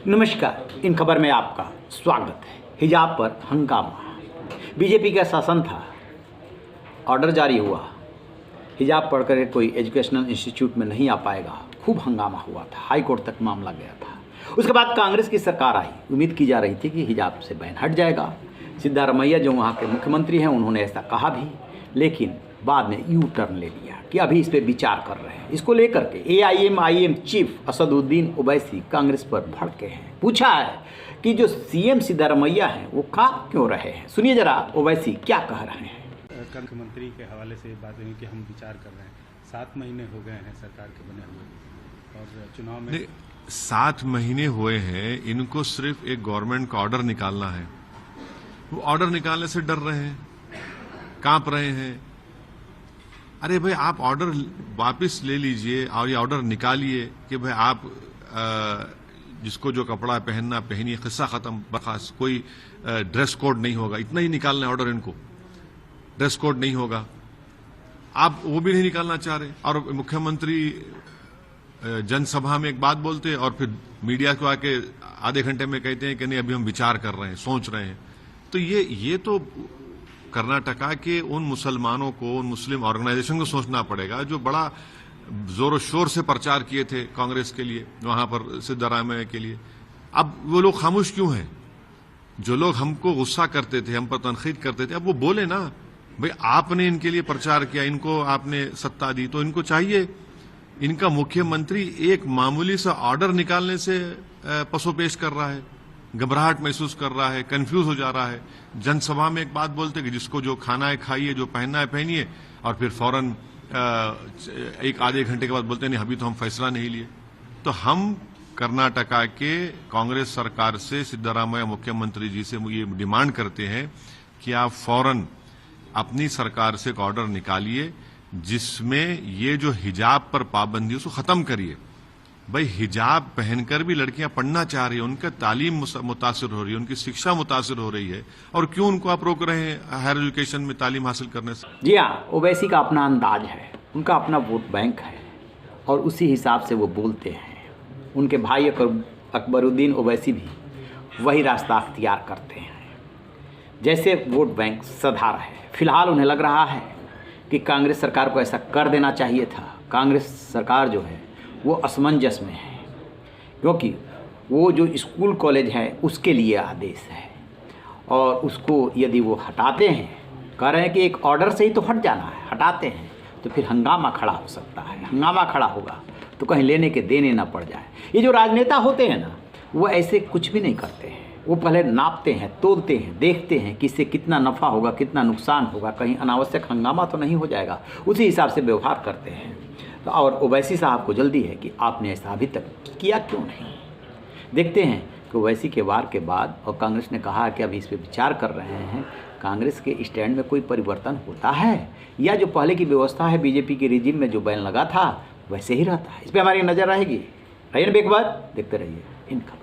नमस्कार, इन खबर में आपका स्वागत है। हिजाब पर हंगामा, बीजेपी का शासन था, ऑर्डर जारी हुआ, हिजाब पढ़कर कोई एजुकेशनल इंस्टीट्यूट में नहीं आ पाएगा। खूब हंगामा हुआ था, हाई कोर्ट तक मामला गया था। उसके बाद कांग्रेस की सरकार आई, उम्मीद की जा रही थी कि हिजाब से बैन हट जाएगा। सिद्धारमैया जो वहाँ के मुख्यमंत्री हैं, उन्होंने ऐसा कहा भी, लेकिन बाद में यू टर्न ले लिया कि अभी इस पर विचार कर रहे हैं। इसको लेकर के AIM चीफ असदुद्दीन ओवैसी कांग्रेस पर भड़के हैं। पूछा है कि जो CM सिद्धारमैया हैं वो काम क्यों रहे हैं। सुनिए जरा ओवैसी क्या कह रहे हैं। मुख्यमंत्री के हवाले से बात हुई कि हम विचार कर रहे हैं। 7 महीने हो गए हैं सरकार के बने हुए और चुनाव में 7 महीने हुए हैं। इनको सिर्फ एक गवर्नमेंट का ऑर्डर निकालना है। वो ऑर्डर निकालने से डर रहे हैं, कांप रहे हैं। अरे भाई, आप ऑर्डर वापस ले लीजिए और ये ऑर्डर निकालिए कि भाई आप जिसको जो कपड़ा पहनना पहनिए, किस्सा खत्म, बखास कोई ड्रेस कोड नहीं होगा। इतना ही निकालना है ऑर्डर इनको, ड्रेस कोड नहीं होगा। आप वो भी नहीं निकालना चाह रहे। और मुख्यमंत्री जनसभा में एक बात बोलते हैं और फिर मीडिया को आके आधे घंटे में कहते हैं कि नहीं, अभी हम विचार कर रहे हैं, सोच रहे हैं। तो ये तो कर्नाटका के उन मुसलमानों को, उन मुस्लिम ऑर्गेनाइजेशन को सोचना पड़ेगा जो बड़ा जोर शोर से प्रचार किए थे कांग्रेस के लिए, वहां पर सिद्धारमैया के लिए। अब वो लोग खामोश क्यों हैं? जो लोग हमको गुस्सा करते थे, हम पर तनकीद करते थे, अब वो बोले ना भाई, आपने इनके लिए प्रचार किया, इनको आपने सत्ता दी, तो इनको चाहिए। इनका मुख्यमंत्री एक मामूली सा ऑर्डर निकालने से पसोपेश कर रहा है, घबराहट महसूस कर रहा है, कंफ्यूज हो जा रहा है। जनसभा में एक बात बोलते कि जिसको जो खाना है खाइए, जो पहनना है पहनिए, और फिर फौरन एक आधे घंटे के बाद बोलते नहीं, अभी तो हम फैसला नहीं लिए। तो हम कर्नाटका के कांग्रेस सरकार से, सिद्धारमैया मुख्यमंत्री जी से ये डिमांड करते हैं कि आप फौरन अपनी सरकार से एक ऑर्डर निकालिए जिसमें ये जो हिजाब पर पाबंदी उसको खत्म करिए। भाई, हिजाब पहनकर भी लड़कियां पढ़ना चाह रही है, उनका तालीम मुतासिर हो रही है, उनकी शिक्षा मुतासिर हो रही है, और क्यों उनको आप रोक रहे हैं हायर एजुकेशन में तालीम हासिल करने से? जी हाँ, ओवैसी का अपना अंदाज है, उनका अपना वोट बैंक है और उसी हिसाब से वो बोलते हैं। उनके भाई अकबरुद्दीन ओवैसी भी वही रास्ता अख्तियार करते हैं। जैसे वोट बैंक सधा रहे, फिलहाल उन्हें लग रहा है कि कांग्रेस सरकार को ऐसा कर देना चाहिए था। कांग्रेस सरकार जो है वो असमंजस में है, क्योंकि वो जो स्कूल कॉलेज है उसके लिए आदेश है, और उसको यदि वो हटाते हैं, कह रहे हैं कि एक ऑर्डर से ही तो हट जाना है, हटाते हैं तो फिर हंगामा खड़ा हो सकता है। हंगामा खड़ा होगा तो कहीं लेने के देने ना पड़ जाए। ये जो राजनेता होते हैं ना, वो ऐसे कुछ भी नहीं करते हैं। वो पहले नापते हैं, तोलते हैं, देखते हैं कि इससे कितना नफ़ा होगा, कितना नुकसान होगा, कहीं अनावश्यक हंगामा तो नहीं हो जाएगा, उसी हिसाब से व्यवहार करते हैं। तो और ओवैसी साहब को जल्दी है कि आपने ऐसा अभी तक किया क्यों नहीं। देखते हैं कि ओवैसी के वार के बाद, और कांग्रेस ने कहा कि अभी इस पर विचार कर रहे हैं, कांग्रेस के स्टैंड में कोई परिवर्तन होता है या जो पहले की व्यवस्था है बीजेपी के रिजिम में जो बैन लगा था वैसे ही रहता है। इस पर हमारी नज़र रहेगी। रहिए एक बार देखते रहिए इन खबर।